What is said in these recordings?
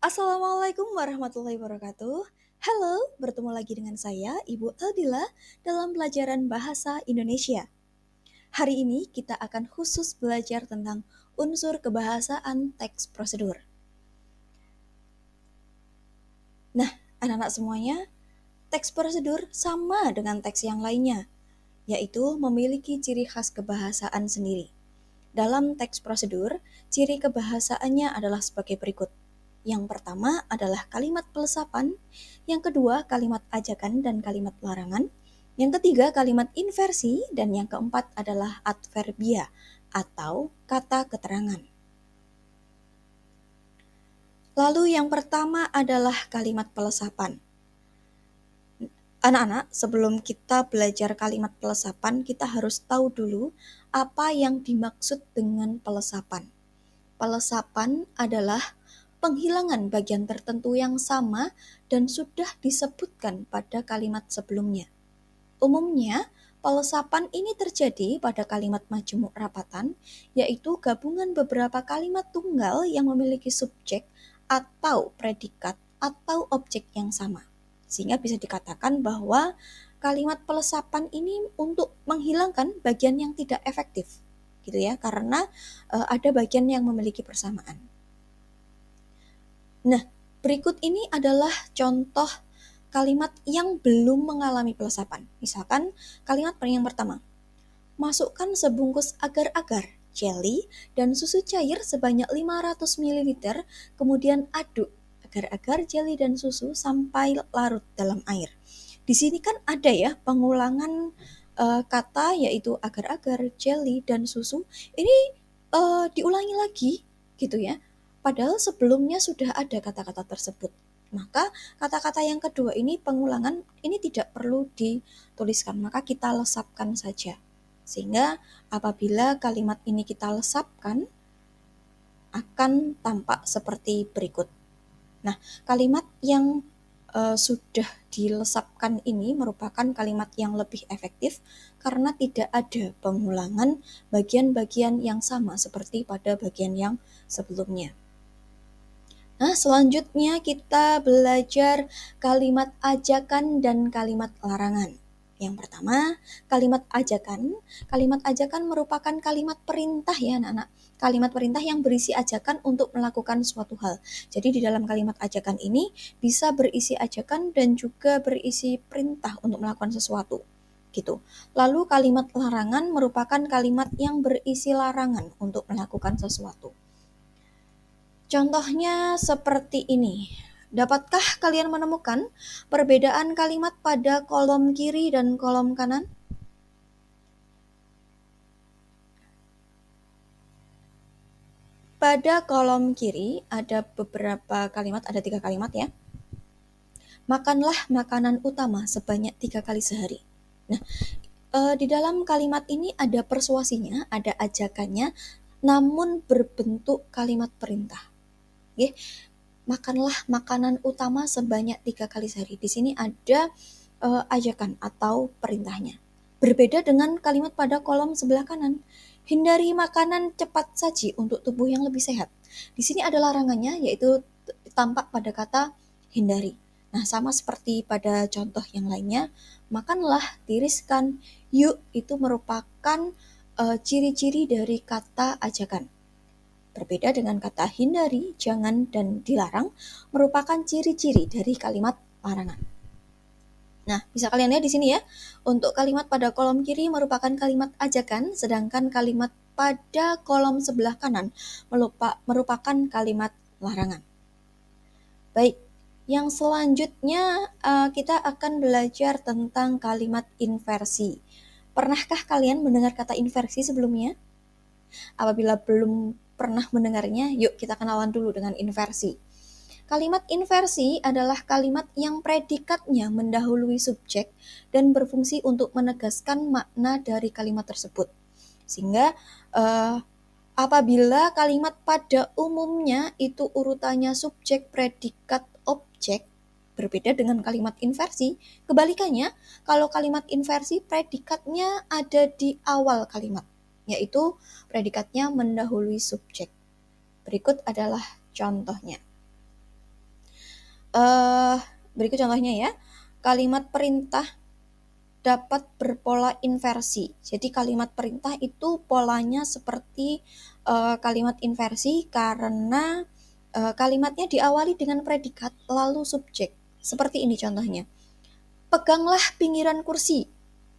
Assalamualaikum warahmatullahi wabarakatuh. Halo, bertemu lagi dengan saya, Ibu Aldila, dalam pelajaran Bahasa Indonesia. Hari ini kita akan khusus belajar tentang unsur kebahasaan teks prosedur. Nah, anak-anak semuanya, teks prosedur sama dengan teks yang lainnya, yaitu memiliki ciri khas kebahasaan sendiri. Dalam teks prosedur, ciri kebahasaannya adalah sebagai berikut. Yang pertama adalah kalimat pelesapan, yang kedua kalimat ajakan dan kalimat larangan, yang ketiga kalimat inversi, dan yang keempat adalah adverbia atau kata keterangan. Lalu yang pertama adalah kalimat pelesapan. Anak-anak, sebelum kita belajar kalimat pelesapan, kita harus tahu dulu apa yang dimaksud dengan pelesapan. Pelesapan adalah penghilangan bagian tertentu yang sama dan sudah disebutkan pada kalimat sebelumnya. Umumnya, pelesapan ini terjadi pada kalimat majemuk rapatan, yaitu gabungan beberapa kalimat tunggal yang memiliki subjek atau predikat atau objek yang sama. Sehingga bisa dikatakan bahwa kalimat pelesapan ini untuk menghilangkan bagian yang tidak efektif, gitu ya, karena ada bagian yang memiliki persamaan. Nah, berikut ini adalah contoh kalimat yang belum mengalami pelesapan. Misalkan kalimat yang pertama, masukkan sebungkus agar-agar, jelly, dan susu cair sebanyak 500 ml, kemudian aduk agar-agar, jelly, dan susu sampai larut dalam air. Di sini kan ada ya pengulangan kata yaitu agar-agar, jelly, dan susu. Ini diulangi lagi gitu ya. Padahal sebelumnya sudah ada kata-kata tersebut. Maka kata-kata yang kedua ini pengulangan ini tidak perlu dituliskan, maka kita lesapkan saja. Sehingga apabila kalimat ini kita lesapkan akan tampak seperti berikut. Nah, kalimat yang sudah dilesapkan ini merupakan kalimat yang lebih efektif karena tidak ada pengulangan bagian-bagian yang sama seperti pada bagian yang sebelumnya. Nah, selanjutnya kita belajar kalimat ajakan dan kalimat larangan. Yang pertama, kalimat ajakan. Kalimat ajakan merupakan kalimat perintah ya anak-anak. Kalimat perintah yang berisi ajakan untuk melakukan suatu hal. Jadi di dalam kalimat ajakan ini bisa berisi ajakan dan juga berisi perintah untuk melakukan sesuatu. Gitu. Lalu kalimat larangan merupakan kalimat yang berisi larangan untuk melakukan sesuatu. Contohnya seperti ini. Dapatkah kalian menemukan perbedaan kalimat pada kolom kiri dan kolom kanan? Pada kolom kiri ada beberapa kalimat, ada 3 kalimat ya. Makanlah makanan utama sebanyak 3 kali sehari. Nah, di dalam kalimat ini ada persuasinya, ada ajakannya, namun berbentuk kalimat perintah. Oke. Makanlah makanan utama sebanyak 3 kali sehari. Di sini ada ajakan atau perintahnya. Berbeda dengan kalimat pada kolom sebelah kanan. Hindari makanan cepat saji untuk tubuh yang lebih sehat. Di sini ada larangannya, yaitu tampak pada kata hindari. Nah, sama seperti pada contoh yang lainnya, makanlah, tiriskan, yuk itu merupakan ciri-ciri dari kata ajakan. Berbeda dengan kata hindari, jangan, dan dilarang merupakan ciri-ciri dari kalimat larangan. Nah, bisa kalian lihat di sini ya. Untuk kalimat pada kolom kiri merupakan kalimat ajakan, sedangkan kalimat pada kolom sebelah kanan merupakan kalimat larangan. Baik, yang selanjutnya kita akan belajar tentang kalimat inversi. Pernahkah kalian mendengar kata inversi sebelumnya? Apabila belum pernah mendengarnya, yuk kita kenalan dulu dengan inversi. Kalimat inversi adalah kalimat yang predikatnya mendahului subjek dan berfungsi untuk menegaskan makna dari kalimat tersebut. Sehingga apabila kalimat pada umumnya itu urutannya subjek, predikat, objek, berbeda dengan kalimat inversi. Kebalikannya, kalau kalimat inversi predikatnya ada di awal kalimat, yaitu predikatnya mendahului subjek. Berikut adalah contohnya. Berikut contohnya ya. Kalimat perintah dapat berpola inversi. Jadi kalimat perintah itu polanya seperti kalimat inversi karena kalimatnya diawali dengan predikat lalu subjek. Seperti ini contohnya. Peganglah pinggiran kursi.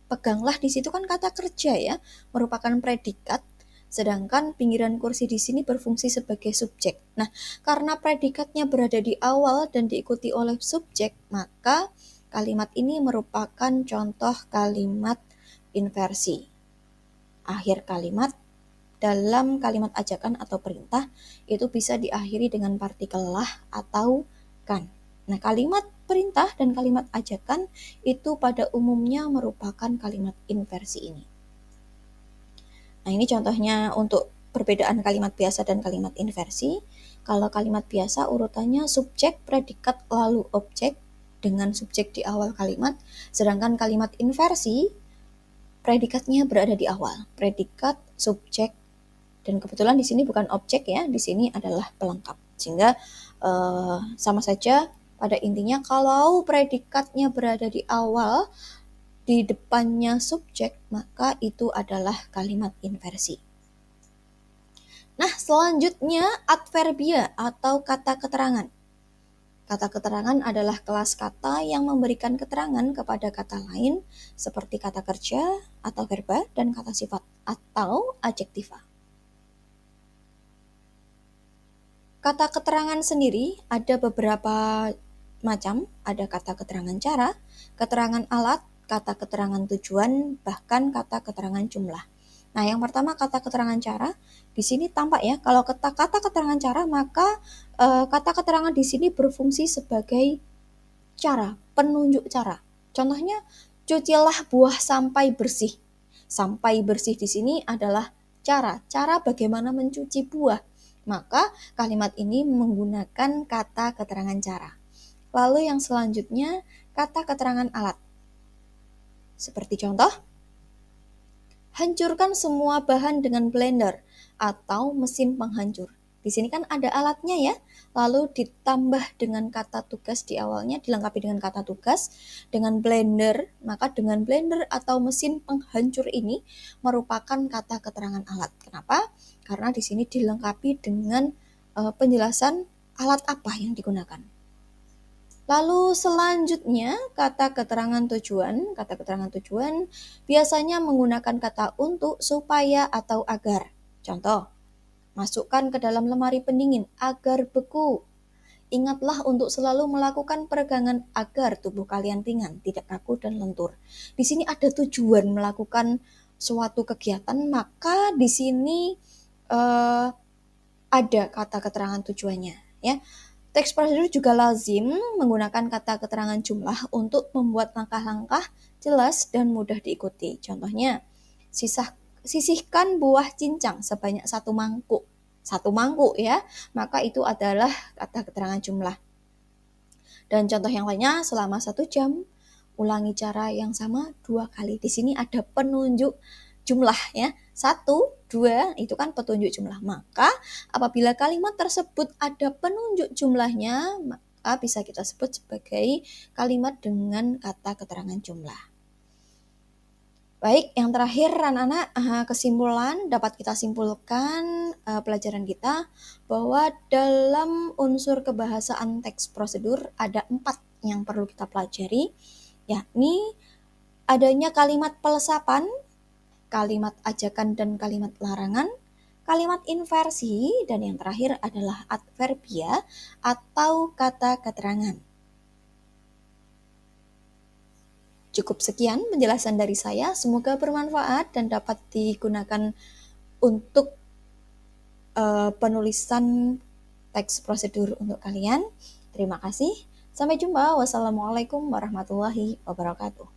Peganglah di situ kan kata kerja ya, merupakan predikat. Sedangkan pinggiran kursi di sini berfungsi sebagai subjek. Nah, karena predikatnya berada di awal dan diikuti oleh subjek, maka kalimat ini merupakan contoh kalimat inversi. Akhir kalimat dalam kalimat ajakan atau perintah itu bisa diakhiri dengan partikel lah atau kan. Nah, kalimat perintah dan kalimat ajakan itu pada umumnya merupakan kalimat inversi ini. Nah, ini contohnya untuk perbedaan kalimat biasa dan kalimat inversi. Kalau kalimat biasa urutannya subjek, predikat, lalu objek dengan subjek di awal kalimat. Sedangkan kalimat inversi, predikatnya berada di awal. Predikat, subjek, dan kebetulan di sini bukan objek ya, di sini adalah pelengkap. Sehingga sama saja pada intinya kalau predikatnya berada di awal, di depannya subjek, maka itu adalah kalimat inversi. Nah, selanjutnya adverbia atau kata keterangan. Kata keterangan adalah kelas kata yang memberikan keterangan kepada kata lain seperti kata kerja atau verba dan kata sifat atau adjektiva. Kata keterangan sendiri ada beberapa macam, ada kata keterangan cara, keterangan alat, kata keterangan tujuan, bahkan kata keterangan jumlah. Nah, yang pertama kata keterangan cara, di sini tampak ya, kalau kata keterangan cara maka kata keterangan di sini berfungsi sebagai cara, penunjuk cara. Contohnya, cucilah buah sampai bersih. Sampai bersih di sini adalah cara bagaimana mencuci buah. Maka kalimat ini menggunakan kata keterangan cara. Lalu yang selanjutnya kata keterangan alat. Seperti contoh, hancurkan semua bahan dengan blender atau mesin penghancur. Di sini kan ada alatnya ya, lalu ditambah dengan kata tugas di awalnya, dilengkapi dengan kata tugas, dengan blender, maka dengan blender atau mesin penghancur ini merupakan kata keterangan alat. Kenapa? Karena di sini dilengkapi dengan penjelasan alat apa yang digunakan. Lalu selanjutnya kata keterangan tujuan. Kata keterangan tujuan biasanya menggunakan kata untuk, supaya, atau agar. Contoh, masukkan ke dalam lemari pendingin agar beku. Ingatlah untuk selalu melakukan peregangan agar tubuh kalian ringan, tidak kaku dan lentur. Di sini ada tujuan melakukan suatu kegiatan, maka di sini ada kata keterangan tujuannya. Ya, teks prosedur juga lazim menggunakan kata keterangan jumlah untuk membuat langkah-langkah jelas dan mudah diikuti. Contohnya, sisihkan buah cincang sebanyak 1 mangkuk. 1 mangkuk ya, maka itu adalah kata keterangan jumlah. Dan contoh yang lainnya, selama 1 jam, ulangi cara yang sama 2 kali. Di sini ada penunjuk jumlah ya. 1, 2 itu kan petunjuk jumlah. Maka apabila kalimat tersebut ada penunjuk jumlahnya, maka bisa kita sebut sebagai kalimat dengan kata keterangan jumlah. Baik, yang terakhir anak-anak, kesimpulan dapat kita simpulkan pelajaran kita bahwa dalam unsur kebahasaan teks prosedur ada 4 yang perlu kita pelajari, yakni adanya kalimat pelesapan, kalimat ajakan dan kalimat larangan, kalimat inversi, dan yang terakhir adalah adverbia atau kata keterangan. Cukup sekian penjelasan dari saya, semoga bermanfaat dan dapat digunakan untuk penulisan teks prosedur untuk kalian. Terima kasih. Sampai jumpa. Wassalamualaikum warahmatullahi wabarakatuh.